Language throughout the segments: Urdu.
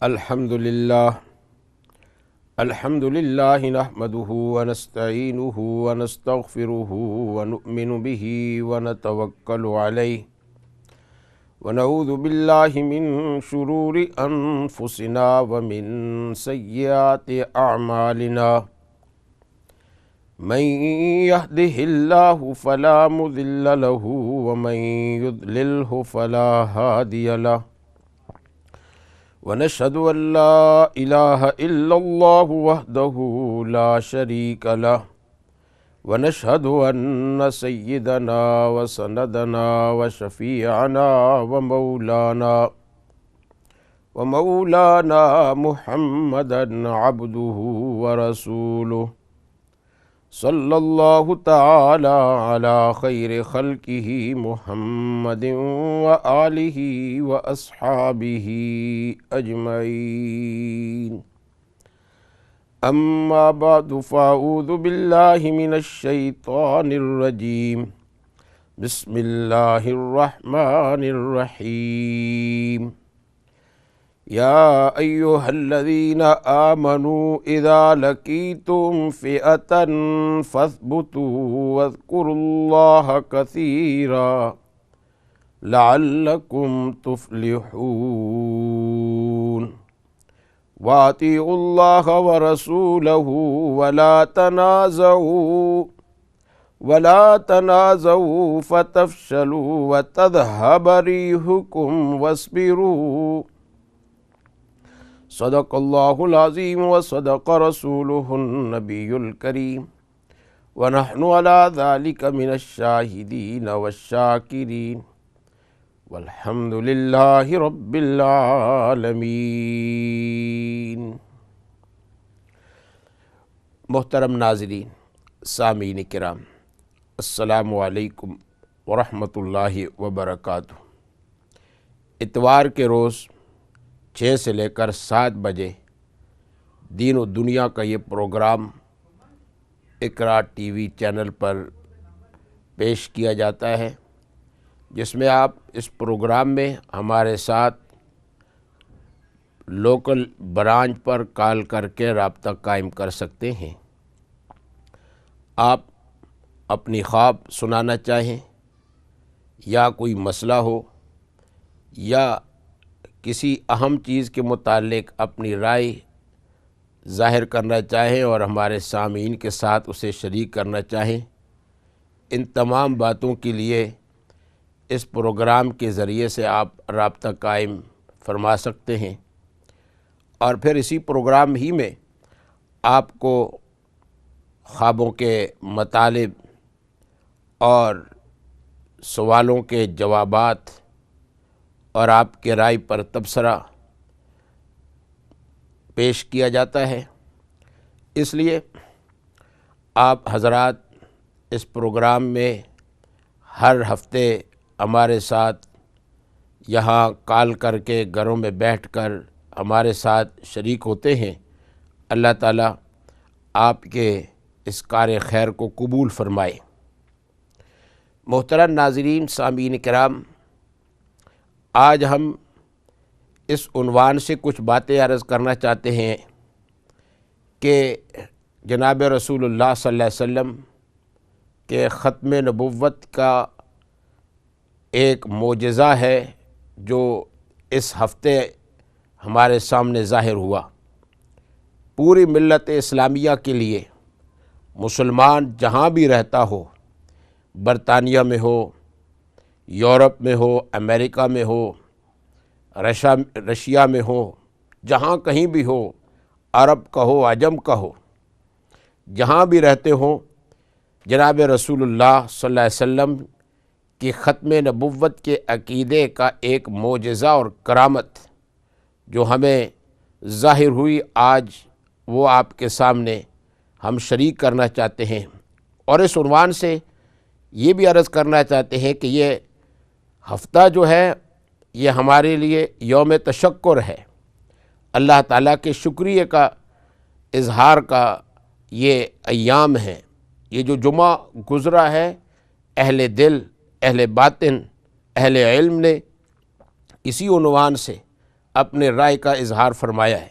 الحمد للہ نحمده ونستعینه ونستغفره ونؤمن به ونتوکل علیہ ونعوذ باللہ من شرور انفسنا ومن سیئات اعمالنا من يهده الله فلا مضل له ومن يضلله فلا هادي له ونشهد أن لا إله إلا الله وحده لا شريك له ونشهد أن سيدنا وسندنا وشفيعنا ومولانا محمدا عبده ورسوله صلى الله تعالى على خير خلقه محمد وآله وأصحابه أجمعين أما بعد فأعوذ بالله من الشيطان الرجيم بسم الله الرحمن الرحيم يا أيها الذين آمنوا إذا لقيتم فئة فاثبتوا واذكروا الله كثيرا لعلكم تفلحون وأطيعوا الله ورسوله ولا تنازعوا فتفشلوا وتذهب ريحكم واصبروا صدق اللہ العظیم وصدق رسولہ النبی الکریم ونحن علی ذلک من الشاہدین والشاکرین والحمد للہ رب العالمین۔ محترم ناظرین، سامعین کرام، السلام علیکم ورحمۃ اللہ وبرکاتہ۔ اتوار کے روز 6 سے لے کر 7 بجے دین و دنیا کا یہ پروگرام اقرا ٹی وی چینل پر پیش کیا جاتا ہے، جس میں آپ اس پروگرام میں ہمارے ساتھ لوکل برانچ پر کال کر کے رابطہ قائم کر سکتے ہیں۔ آپ اپنی خواب سنانا چاہیں یا کوئی مسئلہ ہو یا کسی اہم چیز کے متعلق اپنی رائے ظاہر کرنا چاہیں اور ہمارے سامعین کے ساتھ اسے شریک کرنا چاہیں، ان تمام باتوں کے لیے اس پروگرام کے ذریعے سے آپ رابطہ قائم فرما سکتے ہیں، اور پھر اسی پروگرام ہی میں آپ کو خوابوں کے مطالب اور سوالوں کے جوابات اور آپ کے رائے پر تبصرہ پیش کیا جاتا ہے۔ اس لیے آپ حضرات اس پروگرام میں ہر ہفتے ہمارے ساتھ یہاں کال کر کے گھروں میں بیٹھ کر ہمارے ساتھ شریک ہوتے ہیں۔ اللہ تعالیٰ آپ کے اس کار خیر کو قبول فرمائے۔ محترم ناظرین، سامعین کرام، آج ہم اس عنوان سے کچھ باتیں عرض کرنا چاہتے ہیں کہ جناب رسول اللہ صلی اللہ علیہ وسلم کے ختم نبوت کا ایک معجزہ ہے جو اس ہفتے ہمارے سامنے ظاہر ہوا۔ پوری ملت اسلامیہ کے لیے مسلمان جہاں بھی رہتا ہو، برطانیہ میں ہو، یورپ میں ہو، امریکہ میں ہو، رشیا میں ہو، جہاں کہیں بھی ہو، عرب کا ہو، عجم کا ہو، جہاں بھی رہتے ہوں، جناب رسول اللہ صلی اللہ علیہ وسلم کی ختم نبوت کے عقیدے کا ایک معجزہ اور کرامت جو ہمیں ظاہر ہوئی، آج وہ آپ کے سامنے ہم شریک کرنا چاہتے ہیں، اور اس عنوان سے یہ بھی عرض کرنا چاہتے ہیں کہ یہ ہفتہ جو ہے یہ ہمارے لیے یوم تشکر ہے، اللہ تعالیٰ کے شکریہ کا اظہار کا یہ ایام ہیں۔ یہ جو جمعہ گزرا ہے، اہل دل، اہل باطن، اہل علم نے اسی عنوان سے اپنے رائے کا اظہار فرمایا ہے،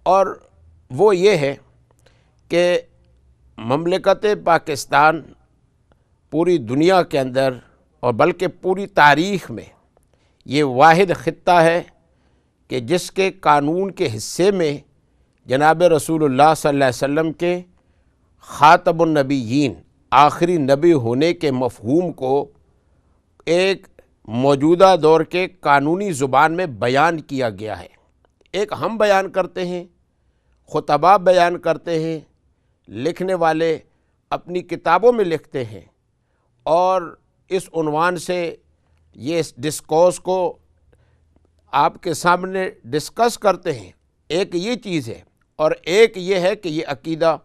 اور وہ یہ ہے کہ مملکت پاکستان پوری دنیا کے اندر اور بلکہ پوری تاریخ میں یہ واحد خطہ ہے کہ جس کے قانون کے حصے میں جناب رسول اللہ صلی اللہ علیہ وسلم کے خاتم النبیین، آخری نبی ہونے کے مفہوم کو ایک موجودہ دور کے قانونی زبان میں بیان کیا گیا ہے۔ ایک ہم بیان کرتے ہیں، خطباء بیان کرتے ہیں، لکھنے والے اپنی کتابوں میں لکھتے ہیں، اور اس عنوان سے یہ اس ڈسکورس کو آپ کے سامنے ڈسکس کرتے ہیں۔ ایک یہ چیز ہے، اور ایک یہ ہے کہ یہ عقیدہ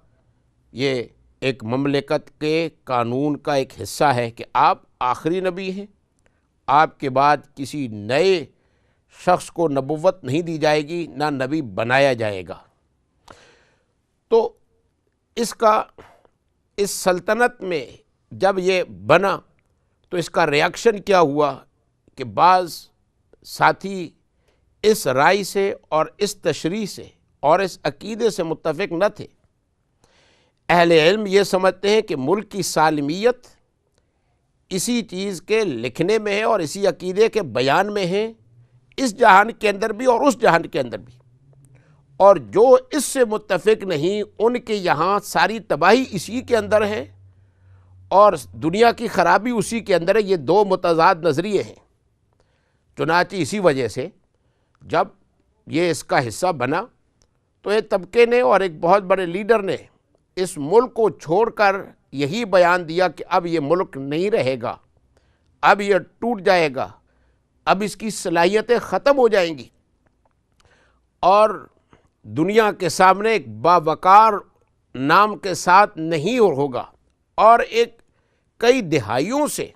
یہ ایک مملکت کے قانون کا ایک حصہ ہے کہ آپ آخری نبی ہیں، آپ کے بعد کسی نئے شخص کو نبوت نہیں دی جائے گی، نہ نبی بنایا جائے گا۔ تو اس سلطنت میں جب یہ بنا تو اس کا ریاکشن کیا ہوا کہ بعض ساتھی اس رائے سے اور اس تشریح سے اور اس عقیدے سے متفق نہ تھے۔ اہل علم یہ سمجھتے ہیں کہ ملک کی سالمیت اسی چیز کے لکھنے میں ہے اور اسی عقیدے کے بیان میں ہے، اس جہان کے اندر بھی اور اس جہان کے اندر بھی، اور جو اس سے متفق نہیں ان کے یہاں ساری تباہی اسی کے اندر ہے اور دنیا کی خرابی اسی کے اندر ہے۔ یہ دو متضاد نظریے ہیں۔ چنانچہ اسی وجہ سے جب یہ اس کا حصہ بنا تو ایک طبقے نے اور ایک بہت بڑے لیڈر نے اس ملک کو چھوڑ کر یہی بیان دیا کہ اب یہ ملک نہیں رہے گا، اب یہ ٹوٹ جائے گا، اب اس کی صلاحیتیں ختم ہو جائیں گی، اور دنیا کے سامنے ایک باوقار نام کے ساتھ نہیں ہوگا۔ اور ایک کئی دہائیوں سے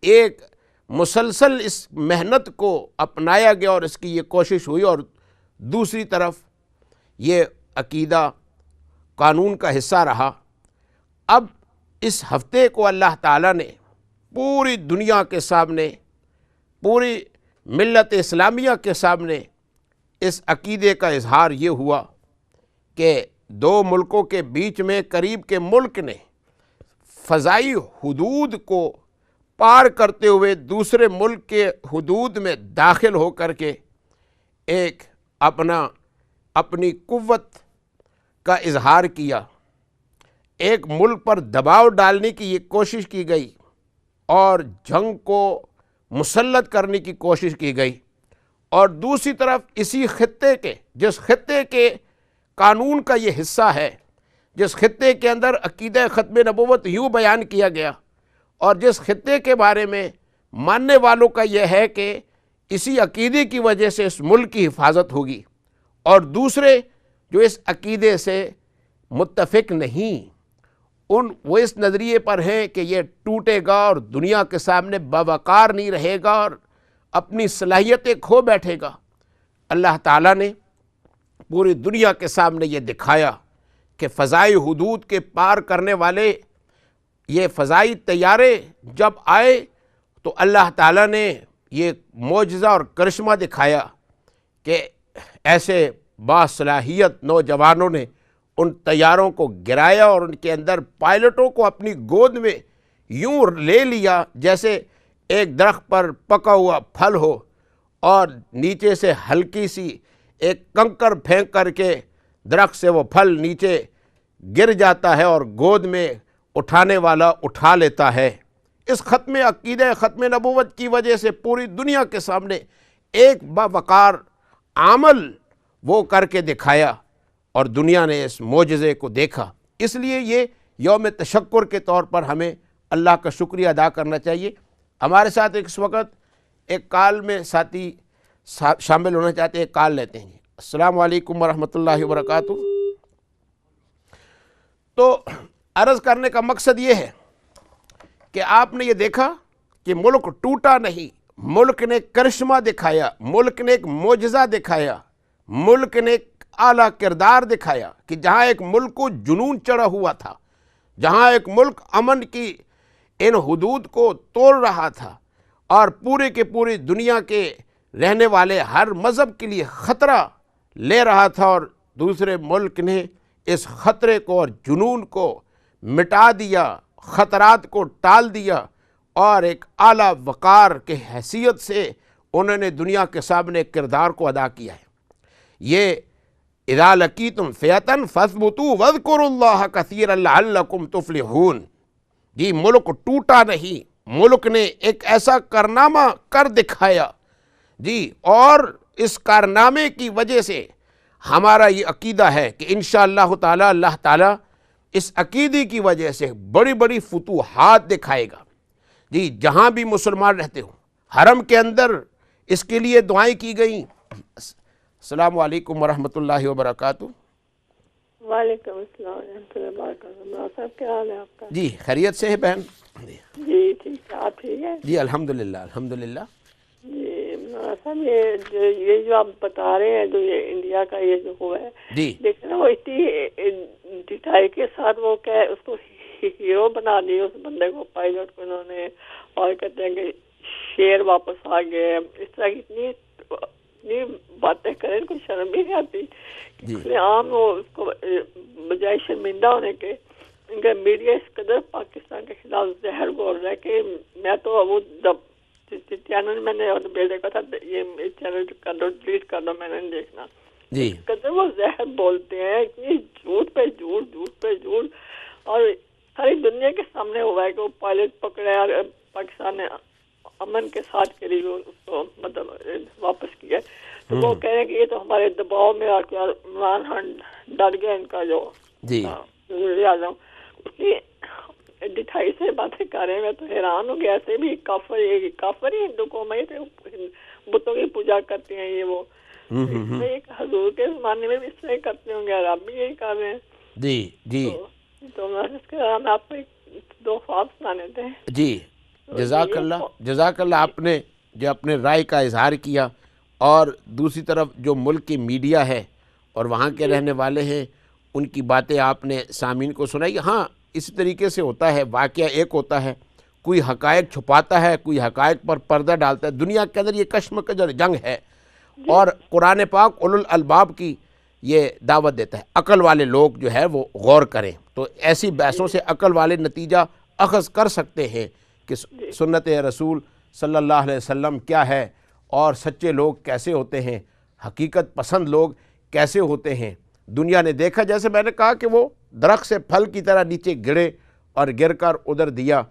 ایک مسلسل اس محنت کو اپنایا گیا اور اس کی یہ کوشش ہوئی، اور دوسری طرف یہ عقیدہ قانون کا حصہ رہا۔ اب اس ہفتے کو اللہ تعالیٰ نے پوری دنیا کے سامنے، پوری ملت اسلامیہ کے سامنے اس عقیدے کا اظہار یہ ہوا کہ دو ملکوں کے بیچ میں قریب کے ملک نے فضائی حدود کو پار کرتے ہوئے دوسرے ملک کے حدود میں داخل ہو کر کے ایک اپنی قوت کا اظہار کیا، ایک ملک پر دباؤ ڈالنے کی یہ کوشش کی گئی اور جنگ کو مسلط کرنے کی کوشش کی گئی، اور دوسری طرف اسی خطے کے، جس خطے کے قانون کا یہ حصہ ہے، جس خطے کے اندر عقیدہ ختم نبوت یوں بیان کیا گیا، اور جس خطے کے بارے میں ماننے والوں کا یہ ہے کہ اسی عقیدے کی وجہ سے اس ملک کی حفاظت ہوگی، اور دوسرے جو اس عقیدے سے متفق نہیں، وہ اس نظریے پر ہیں کہ یہ ٹوٹے گا اور دنیا کے سامنے باوقار نہیں رہے گا اور اپنی صلاحیتیں کھو بیٹھے گا۔ اللہ تعالیٰ نے پوری دنیا کے سامنے یہ دکھایا کہ فضائی حدود کے پار کرنے والے یہ فضائی طیارے جب آئے تو اللہ تعالیٰ نے یہ معجزہ اور کرشمہ دکھایا کہ ایسے باصلاحیت نوجوانوں نے ان طیاروں کو گرایا اور ان کے اندر پائلٹوں کو اپنی گود میں یوں لے لیا جیسے ایک درخت پر پکا ہوا پھل ہو، اور نیچے سے ہلکی سی ایک کنکر پھینک کر کے درخت سے وہ پھل نیچے گر جاتا ہے اور گود میں اٹھانے والا اٹھا لیتا ہے۔ اس ختم عقیدہ ختم نبوت کی وجہ سے پوری دنیا کے سامنے ایک باوقار عمل وہ کر کے دکھایا، اور دنیا نے اس معجزے کو دیکھا۔ اس لیے یہ یوم تشکر کے طور پر ہمیں اللہ کا شکریہ ادا کرنا چاہیے۔ ہمارے ساتھ اس وقت ایک کال میں ساتھی شامل ہونا چاہتے ہیں، کال لیتے ہیں۔ السلام علیکم ورحمۃ اللہ وبرکاتہ۔ تو عرض کرنے کا مقصد یہ ہے کہ آپ نے یہ دیکھا کہ ملک ٹوٹا نہیں، ملک نے کرشمہ دکھایا، ملک نے ایک معجزہ دکھایا، ملک نے ایک اعلیٰ کردار دکھایا کہ جہاں ایک ملک کو جنون چڑھا ہوا تھا، جہاں ایک ملک امن کی ان حدود کو توڑ رہا تھا اور پورے کے پوری دنیا کے رہنے والے ہر مذہب کے لیے خطرہ لے رہا تھا، اور دوسرے ملک نے اس خطرے کو اور جنون کو مٹا دیا، خطرات کو ٹال دیا، اور ایک اعلیٰ وقار کے حیثیت سے انہوں نے دنیا کے سامنے کردار کو ادا کیا ہے۔ یہ اذا لقیتم فئۃ فاثبتوا واذکروا اللہ کثیرا لعلکم تفلحون، جی ملک ٹوٹا نہیں، ملک نے ایک ایسا کارنامہ کر دکھایا، جی، اور اس کارنامے کی وجہ سے ہمارا یہ عقیدہ ہے کہ انشاءاللہ تعالی اللہ تعالیٰ اس عقیدے کی وجہ سے بڑی بڑی فتوحات دکھائے گا، جی، جہاں بھی مسلمان رہتے ہوں۔ حرم کے اندر اس کے لیے دعائیں کی گئیں۔ السلام علیکم ورحمۃ اللہ وبرکاتہ۔ وعلیکم السلام ورحمۃ اللہ وبرکاتہ۔ مولانا صاحب کیا حال ہے آپ کا؟ جی خیریت سے ہے بہن؟ جی ٹھیک ہے، آپ ٹھیک ہے؟ جی الحمدللہ الحمدللہ۔ جی مولانا صاحب یہ جو آپ بتا رہے ہیں، جو یہ انڈیا کا یہ جو ہوا ہے، جی لیکن وہ اتنی ڈٹائی کے ساتھ وہ کیا ہے، اس کو ہیرو بنا دیا اس بندے کو، پائلٹ کو انہوں نے، اور کہتے ہیں کہ شیر واپس آ گئے، اس طرح کی اتنی باتیں کریں، ان کو شرم بھی نہیں آتی کہ عام وہ اس کو بجائے شرمندہ ہونے کے، ان کا میڈیا اس قدر پاکستان کے خلاف زہر گھول رہا ہے کہ میں تو وہ چینل میں نے بھیج دیکھا تھا، یہ چینل کر دو، ڈیلیٹ کر دو، میں نے نہیں دیکھنا، جی اس قدر وہ زہر بولتے ہیں، اتنی جھوٹ پہ جھوٹ، جھوٹ پہ جھوٹ، اور ساری دنیا کے سامنے ہوا ہے کہ وہ پائلٹ پکڑے اور پاکستان نے امن کے ساتھ کے لیے اس کو مطلب واپس کیا، تو وہ کہہ رہے ہیں کہ یہ تو ہمارے دباؤ میں آ کے عمران خان ڈر گیا، ان کا جو وزیر اعظم، اس کی ڈٹھائی سے باتیں کر رہے ہیں۔ میں تو حیران ہوں گیا، ایسے بھی کافر ہی ہندو قوم ہے، بتوں کی پوجا کرتے ہیں، یہ وہ ایک حضور کے زمانے میں بھی اس طرح کرتے ہوں گے، اور آپ بھی یہی کر رہے ہیں۔ جی جی تو میں آپ کو دو خواب سنانے تھے۔ جی جزاک اللہ، آپ نے جو اپنے رائے کا اظہار کیا، اور دوسری طرف جو ملک کی میڈیا ہے اور وہاں کے رہنے والے ہیں، ان کی باتیں آپ نے سامعین کو سنائی۔ ہاں اسی طریقے سے ہوتا ہے، واقعہ ایک ہوتا ہے، کوئی حقائق چھپاتا ہے، کوئی حقائق پر پردہ ڈالتا ہے۔ دنیا کے اندر یہ کشمکش اور جنگ ہے، اور قرآن پاک اولو الالباب کی یہ دعوت دیتا ہے، عقل والے لوگ جو ہے وہ غور کریں، تو ایسی بحثوں سے عقل والے نتیجہ اخذ کر سکتے ہیں کہ سنت رسول صلی اللہ علیہ وسلم کیا ہے، اور سچے لوگ کیسے ہوتے ہیں، حقیقت پسند لوگ کیسے ہوتے ہیں۔ دنیا نے دیکھا، جیسے میں نے کہا کہ وہ درخت سے پھل کی طرح نیچے گرے اور گر کر ادھر دیا،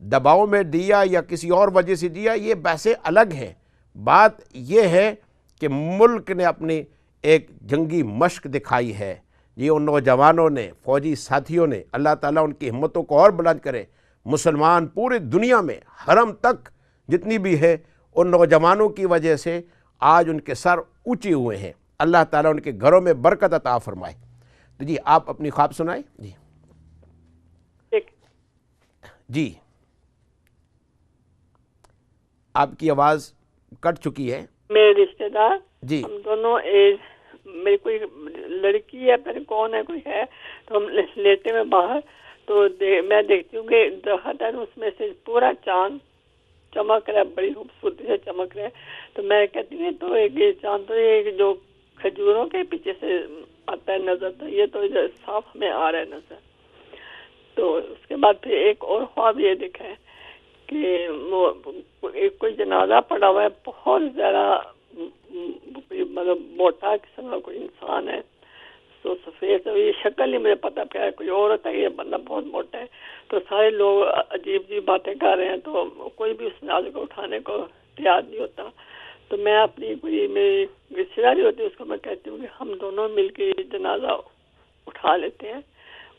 دباؤ میں دیا یا کسی اور وجہ سے دیا، یہ بحثیں الگ ہیں۔ بات یہ ہے کہ ملک نے اپنی ایک جنگی مشق دکھائی ہے، یہ ان نوجوانوں نے، فوجی ساتھیوں نے، اللہ تعالیٰ ان کی ہمتوں کو اور بلند کرے۔ مسلمان پورے دنیا میں حرم تک جتنی بھی ہے، ان نوجوانوں کی وجہ سے آج ان کے سر اونچے ہوئے ہیں، اللہ تعالیٰ ان کے گھروں میں برکت عطا فرمائے۔ تو جی آپ اپنی خواب سنائیں۔ جی جی آپ کی آواز کٹ چکی ہے۔ میرے رشتہ دار، جی ہم دونوں میری کوئی لڑکی ہے، پھر کون ہے، کوئی ہے، تو ہم لیٹے میں باہر، تو میں دیکھتی ہوں کہ درخت ہے، اس میں سے پورا چاند چمک رہا ہے، بڑی خوبصورتی سے چمک رہا ہے، تو میں کہتی ہوں تو ایک یہ چاند تو یہ جو کھجوروں کے پیچھے سے آتا ہے نظر، تو یہ تو صاف ہمیں آ رہا ہے نظر۔ تو اس کے بعد پھر ایک اور خواب یہ دیکھا ہے کہ وہ کوئی جنازہ پڑا ہوا ہے، بہت زیادہ مطلب موٹا قسم کا کوئی انسان ہے، تو سفید، یہ شکل نہیں مجھے پتہ کیا ہے، کوئی عورت ہے، یہ بندہ بہت موٹا ہے، تو سارے لوگ عجیب عجیب باتیں کر رہے ہیں، تو کوئی بھی اس جنازے کو اٹھانے کو تیار نہیں ہوتا۔ تو میں اپنی کوئی میری رشتہ داری ہوتی ہے، اس کو میں کہتی ہوں کہ ہم دونوں مل کے یہ جنازہ اٹھا لیتے ہیں،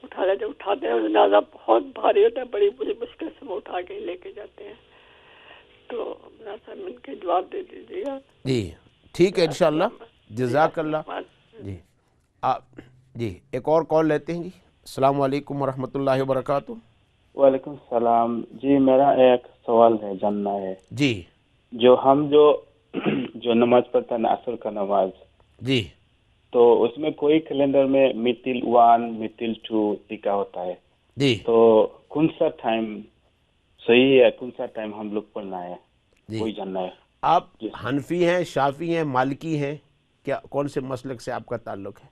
اٹھاتے ہیں، جنازہ بہت بھاری ہوتا ہے، بڑی مشکل سے وہ اٹھا کے لے کے جاتے ہیں۔ تو سر مل کے جواب دے دیجیے گا۔ جی ٹھیک ہے انشاءاللہ، جزاک اللہ۔ جی جی ایک اور کال لیتے ہیں۔ جی السلام علیکم ورحمۃ اللہ وبرکاتہ۔ وعلیکم السلام جی، میرا ایک سوال ہے، جاننا ہے جی ہم جو نماز پڑھتے ہیں عصر کا نماز، جی تو اس میں کوئی کیلنڈر میں میتل 1 میتل 2 لکھا ہوتا ہے، جی تو کون سا ٹائم صحیح ہے، کون سا ٹائم ہم لوگ پڑھنا ہے، جی کوئی جاننا ہے۔ آپ حنفی ہیں، شافعی ہیں، مالکی ہیں؟ کیا کون سے مسلک سے آپ کا تعلق ہے؟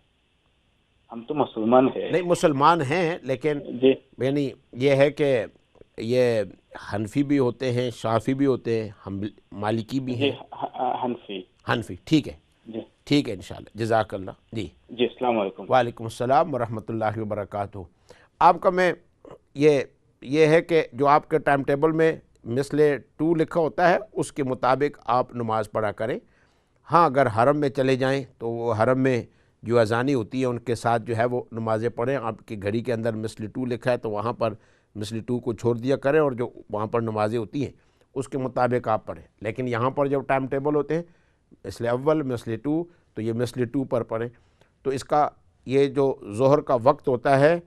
ہم تو مسلمان ہیں نہیں، مسلمان ہیں، لیکن جی یعنی یہ ہے کہ یہ حنفی بھی ہوتے ہیں، شافعی بھی ہوتے ہیں، ہم مالکی بھی جی ہیں، حنفی حنفی، ٹھیک ہے، جی ٹھیک ہے، انشاءاللہ، جزاک اللہ. جی، جی السلام علیکم. وعلیکم السلام ورحمۃ اللہ وبرکاتہ. آپ کا میں یہ ہے کہ جو آپ کے ٹائم ٹیبل میں مثل 2 لکھا ہوتا ہے اس کے مطابق آپ نماز پڑھا کریں. ہاں، اگر حرم میں چلے جائیں تو وہ حرم میں جو اذانی ہوتی ہے ان کے ساتھ جو ہے وہ نمازیں پڑھیں. آپ کی گھڑی کے اندر مثل 2 لکھا ہے تو وہاں پر مثل 2 کو چھوڑ دیا کریں اور جو وہاں پر نمازیں ہوتی ہیں اس کے مطابق آپ پڑھیں. لیکن یہاں پر جو ٹائم ٹیبل ہوتے ہیں مثل اول، مثل 2، تو یہ مثل 2 پر پڑھیں. تو اس کا یہ جو ظہر کا وقت ہوتا ہے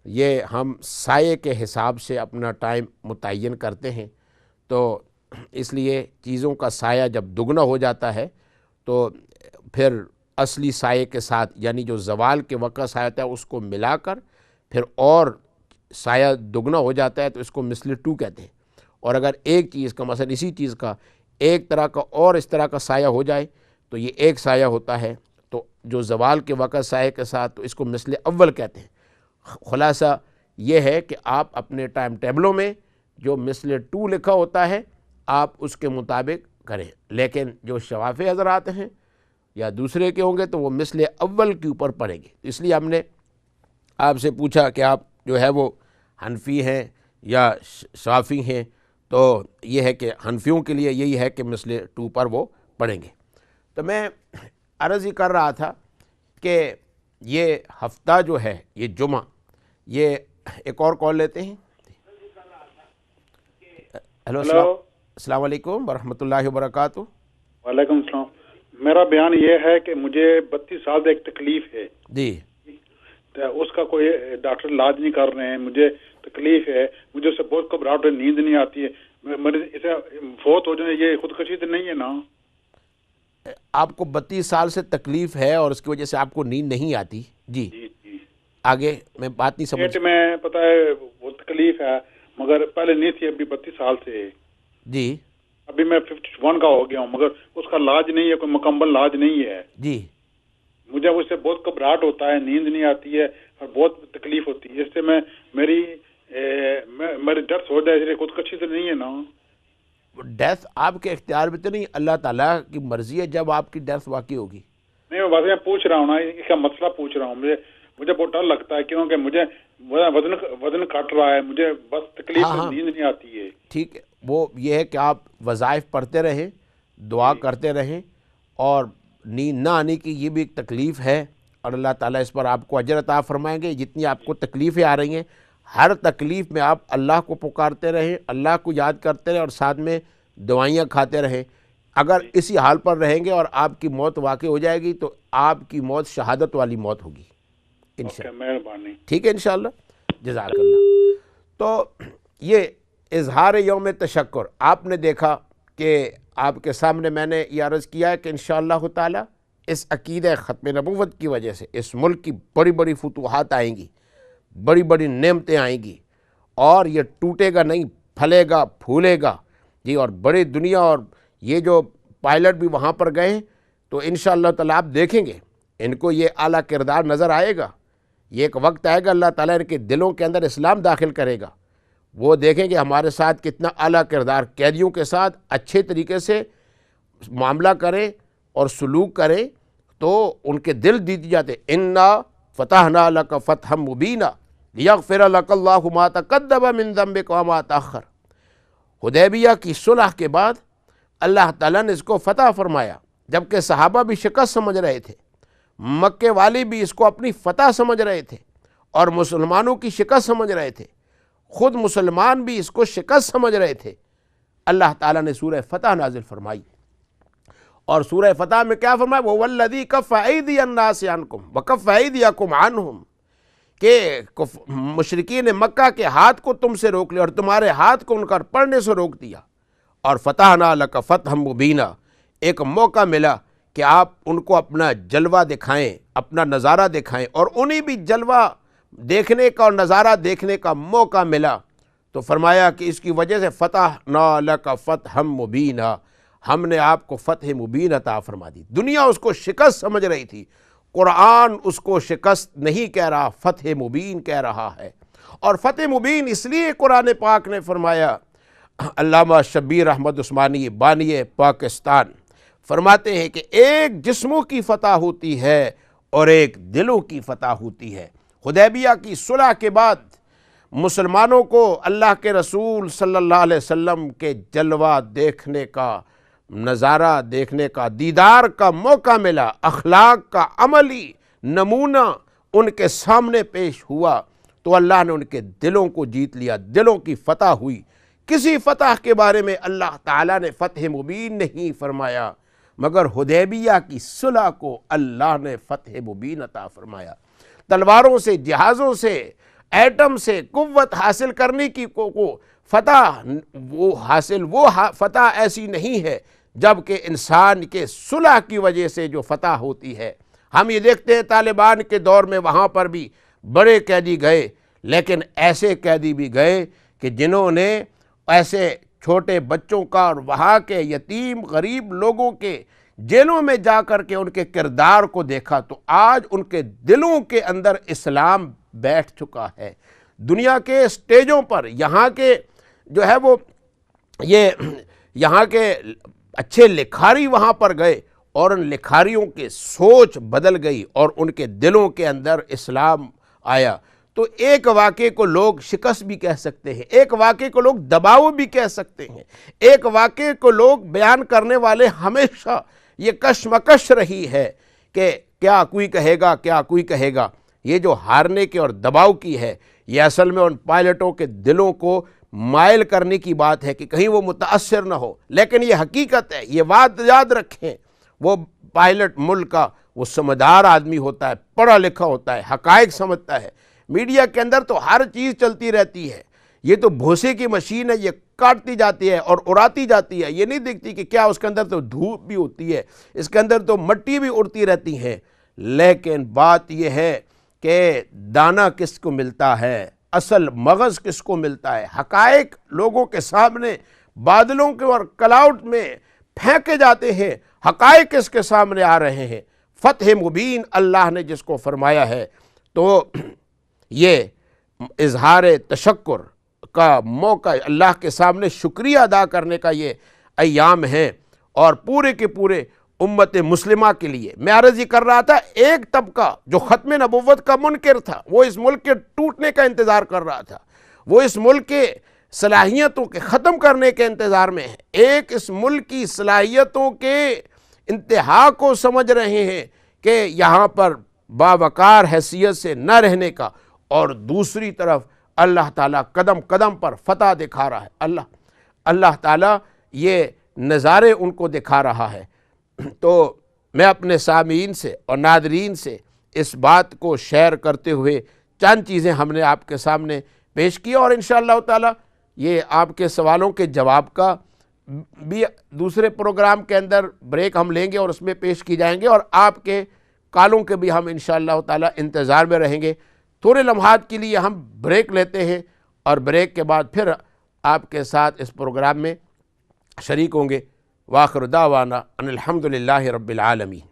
یہ ہم سائے کے حساب سے اپنا ٹائم متعین کرتے ہیں. تو اس لیے چیزوں کا سایہ جب دگنا ہو جاتا ہے تو پھر اصلی سائے کے ساتھ یعنی جو زوال کے وقت سایہ ہوتا ہے اس کو ملا کر پھر اور سایہ دگنا ہو جاتا ہے تو اس کو مثل 2 کہتے ہیں. اور اگر ایک چیز کا مثلا اسی چیز کا ایک طرح کا اور اس طرح کا سایہ ہو جائے تو یہ ایک سایہ ہوتا ہے. تو جو زوال کے وقت سایہ کے ساتھ تو اس کو مثل اول کہتے ہیں. خلاصہ یہ ہے کہ آپ اپنے ٹائم ٹیبلوں میں جو مثل 2 لکھا ہوتا ہے آپ اس کے مطابق کریں. لیکن جو شوافی حضرات ہیں یا دوسرے کے ہوں گے تو وہ مثل اول کے اوپر پڑھیں گے. اس لیے ہم نے آپ سے پوچھا کہ آپ جو ہے وہ حنفی ہیں یا شافعی ہیں. تو یہ ہے کہ حنفیوں کے لیے یہی ہے کہ مثل 2 پر وہ پڑھیں گے. تو میں عرض ہی کر رہا تھا کہ یہ ہفتہ جو ہے یہ جمعہ، یہ ایک اور کال لیتے ہیں. ہیلو، السلام علیکم ورحمۃ اللہ وبرکاتہ. وعلیکم السلام. میرا بیان یہ ہے کہ مجھے 32 سال سے ایک تکلیف ہے جی، اس کا کوئی ڈاکٹر علاج نہیں کر رہے ہیں. مجھے تکلیف ہے، مجھے اس سے بہت گھبراہٹ ہے، نیند نہیں آتی ہے. اسے فوت ہو جانے یہ خودکشی تو نہیں ہے نا؟ آپ کو 32 سال سے تکلیف ہے اور اس کی وجہ سے آپ کو نیند نہیں آتی. جی جی جی آگے میں بات نہیں سمجھ. پیٹ میں پتہ ہے وہ تکلیف ہے مگر پہلے نہیں تھی، ابھی 32 سال سے. جی ابھی میں 51 کا ہو گیا ہوں مگر اس کا علاج نہیں ہے، کوئی مکمل علاج نہیں ہے. جی مجھے اس سے بہت گھبراہٹ ہوتا ہے، نیند نہیں آتی ہے اور بہت تکلیف ہوتی ہے. اس سے میری ڈیتھ ہو جائے، خودکشی تو نہیں ہے نا؟ ڈیتھ آپ کے اختیار میں تو نہیں، اللہ تعالیٰ کی مرضی ہے جب آپ کی ڈیتھ واقع ہوگی. نہیں میں ویسے پوچھ رہا ہوں نا، اس کا مسئلہ پوچھ رہا ہوں. مجھے بہت ڈر لگتا ہے کیونکہ مجھے وزن کٹ رہا ہے، مجھے بس تکلیف ہاں نیند نہیں آتی ہے. ٹھیک ہے، وہ یہ ہے کہ آپ وظائف پڑھتے رہیں، دعا کرتے رہیں، اور نیند نہ آنے کی یہ بھی ایک تکلیف ہے اور اللہ تعالیٰ اس پر آپ کو اجر عطا فرمائیں گے. جتنی آپ کو تکلیفیں آ رہی ہیں ہر تکلیف میں آپ اللہ کو پکارتے رہیں، اللہ کو یاد کرتے رہیں اور ساتھ میں دوائیاں کھاتے رہیں. اگر اسی حال پر رہیں گے اور آپ کی موت واقع ہو جائے گی تو آپ کی موت شہادت والی موت ہوگی انشاءاللہ. مہربانی. ٹھیک ہے انشاءاللہ، جزاک اللہ. تو یہ اظہار یوم تشکر آپ نے دیکھا کہ آپ کے سامنے میں نے یہ عرض کیا ہے کہ انشاءاللہ تعالی اس عقیدہ ختم نبوت کی وجہ سے اس ملک کی بڑی بڑی فتوحات آئیں گی، بڑی بڑی نعمتیں آئیں گی اور یہ ٹوٹے گا نہیں، پھلے گا پھولے گا. جی، اور بڑی دنیا اور یہ جو پائلٹ بھی وہاں پر گئے ہیں تو انشاءاللہ تعالی آپ دیکھیں گے ان کو یہ اعلیٰ کردار نظر آئے گا. یہ ایک وقت آئے گا اللہ تعالیٰ ان کے دلوں کے اندر اسلام داخل کرے گا. وہ دیکھیں گے ہمارے ساتھ کتنا اعلیٰ کردار، قیدیوں کے ساتھ اچھے طریقے سے معاملہ کریں اور سلوک کریں تو ان کے دل جیت جاتے. انا فتحنا لک فتحا مبینا لیغفر لک اللہ ما تقدم من ذنبک وما تاخر. حدیبیہ کی صلح کے بعد اللہ تعالیٰ نے اس کو فتح فرمایا، جبکہ صحابہ بھی شکست سمجھ رہے تھے، مکے والی بھی اس کو اپنی فتح سمجھ رہے تھے اور مسلمانوں کی شکست سمجھ رہے تھے، خود مسلمان بھی اس کو شکست سمجھ رہے تھے. اللہ تعالیٰ نے سورہ فتح نازل فرمائی اور سورہ فتح میں کیا فرمایا؟ وہ والذی کف ایدی الناس عنکم وکف ایدیکم عنہم، کہ مشرکین مکہ کے ہاتھ کو تم سے روک لیا اور تمہارے ہاتھ کو ان کا پڑھنے سے روک دیا. اور فتحنا لک فتحا مبینا، ایک موقع ملا کہ آپ ان کو اپنا جلوہ دکھائیں، اپنا نظارہ دکھائیں، اور انہیں بھی جلوہ دیکھنے کا اور نظارہ دیکھنے کا موقع ملا. تو فرمایا کہ اس کی وجہ سے فتحنا لک فتحا مبینا، ہم نے آپ کو فتح مبین عطا فرما دی۔ دنیا اس کو شکست سمجھ رہی تھی، قرآن اس کو شکست نہیں کہہ رہا، فتح مبین کہہ رہا ہے۔ اور فتح مبین اس لیے قرآن پاک نے فرمایا، علامہ شبیر احمد عثمانی بانی پاکستان فرماتے ہیں کہ ایک جسموں کی فتح ہوتی ہے اور ایک دلوں کی فتح ہوتی ہے۔ حدیبیہ کی صلح کے بعد مسلمانوں کو اللہ کے رسول صلی اللہ علیہ وسلم کے جلوہ دیکھنے کا، نظارہ دیکھنے کا، دیدار کا موقع ملا، اخلاق کا عملی نمونہ ان کے سامنے پیش ہوا، تو اللہ نے ان کے دلوں کو جیت لیا، دلوں کی فتح ہوئی۔ کسی فتح کے بارے میں اللہ تعالیٰ نے فتح مبین نہیں فرمایا، مگر حدیبیہ کی صلح کو اللہ نے فتح مبین عطا فرمایا۔ تلواروں سے، جہازوں سے، ایٹم سے قوت حاصل کرنے کی فتح وہ فتح ایسی نہیں ہے جبکہ انسان کے صلح کی وجہ سے جو فتح ہوتی ہے۔ ہم یہ دیکھتے ہیں طالبان کے دور میں وہاں پر بھی بڑے قیدی گئے، لیکن ایسے قیدی بھی گئے کہ جنہوں نے ایسے چھوٹے بچوں کا اور وہاں کے یتیم غریب لوگوں کے جیلوں میں جا کر کے ان کے کردار کو دیکھا، تو آج ان کے دلوں کے اندر اسلام بیٹھ چکا ہے۔ دنیا کے اسٹیجوں پر یہاں کے جو ہے وہ یہاں کے اچھے لکھاری وہاں پر گئے اور ان لکھاریوں کے سوچ بدل گئی اور ان کے دلوں کے اندر اسلام آیا۔ تو ایک واقعے کو لوگ شکست بھی کہہ سکتے ہیں، ایک واقعے کو لوگ دباؤ بھی کہہ سکتے ہیں، ایک واقعے کو لوگ بیان کرنے والے ہمیشہ یہ کشمکش رہی ہے کہ کیا کوئی کہے گا، کیا کوئی کہے گا۔ یہ جو ہارنے کے اور دباؤ کی ہے، یہ اصل میں ان پائلٹوں کے دلوں کو مائل کرنے کی بات ہے کہ کہیں وہ متاثر نہ ہو، لیکن یہ حقیقت ہے۔ یہ بات یاد رکھیں، وہ پائلٹ ملک کا وہ سمجھدار آدمی ہوتا ہے، پڑھا لکھا ہوتا ہے، حقائق سمجھتا ہے۔ میڈیا کے اندر تو ہر چیز چلتی رہتی ہے، یہ تو بھوسے کی مشین ہے، یہ کاٹتی جاتی ہے اور اڑاتی جاتی ہے، یہ نہیں دیکھتی کہ کیا اس کے اندر تو دھوپ بھی ہوتی ہے، اس کے اندر تو مٹی بھی اڑتی رہتی ہے۔ لیکن بات یہ ہے کہ دانہ کس کو ملتا ہے، اصل مغز کس کو ملتا ہے۔ حقائق لوگوں کے سامنے بادلوں کے اور کلاؤڈ میں پھینکے جاتے ہیں، حقائق اس کے سامنے آ رہے ہیں۔ فتح مبین اللہ نے جس کو فرمایا ہے، تو یہ اظہار تشکر کا موقع، اللہ کے سامنے شکریہ ادا کرنے کا یہ ایام ہے، اور پورے کے پورے امت مسلمہ کے لیے۔ میں عرض یہ کر رہا تھا، ایک طبقہ جو ختم نبوت کا منکر تھا، وہ اس ملک کے ٹوٹنے کا انتظار کر رہا تھا، وہ اس ملک کے صلاحیتوں کے ختم کرنے کے انتظار میں ہے، ایک اس ملک کی صلاحیتوں کے انتہا کو سمجھ رہے ہیں کہ یہاں پر باوقار حیثیت سے نہ رہنے کا، اور دوسری طرف اللہ تعالیٰ قدم قدم پر فتح دکھا رہا ہے۔ اللہ تعالیٰ یہ نظارے ان کو دکھا رہا ہے۔ تو میں اپنے سامعین سے اور ناظرین سے اس بات کو شیئر کرتے ہوئے چند چیزیں ہم نے آپ کے سامنے پیش کی، اور انشاءاللہ تعالیٰ یہ آپ کے سوالوں کے جواب کا بھی دوسرے پروگرام کے اندر بریک ہم لیں گے اور اس میں پیش کی جائیں گے، اور آپ کے کالوں کے بھی ہم انشاءاللہ تعالیٰ انتظار میں رہیں گے۔ تھوڑے لمحات کے لیے ہم بریک لیتے ہیں، اور بریک کے بعد پھر آپ کے ساتھ اس پروگرام میں شریک ہوں گے۔ وآخر دعوانا ان الحمدللہ رب العالمین۔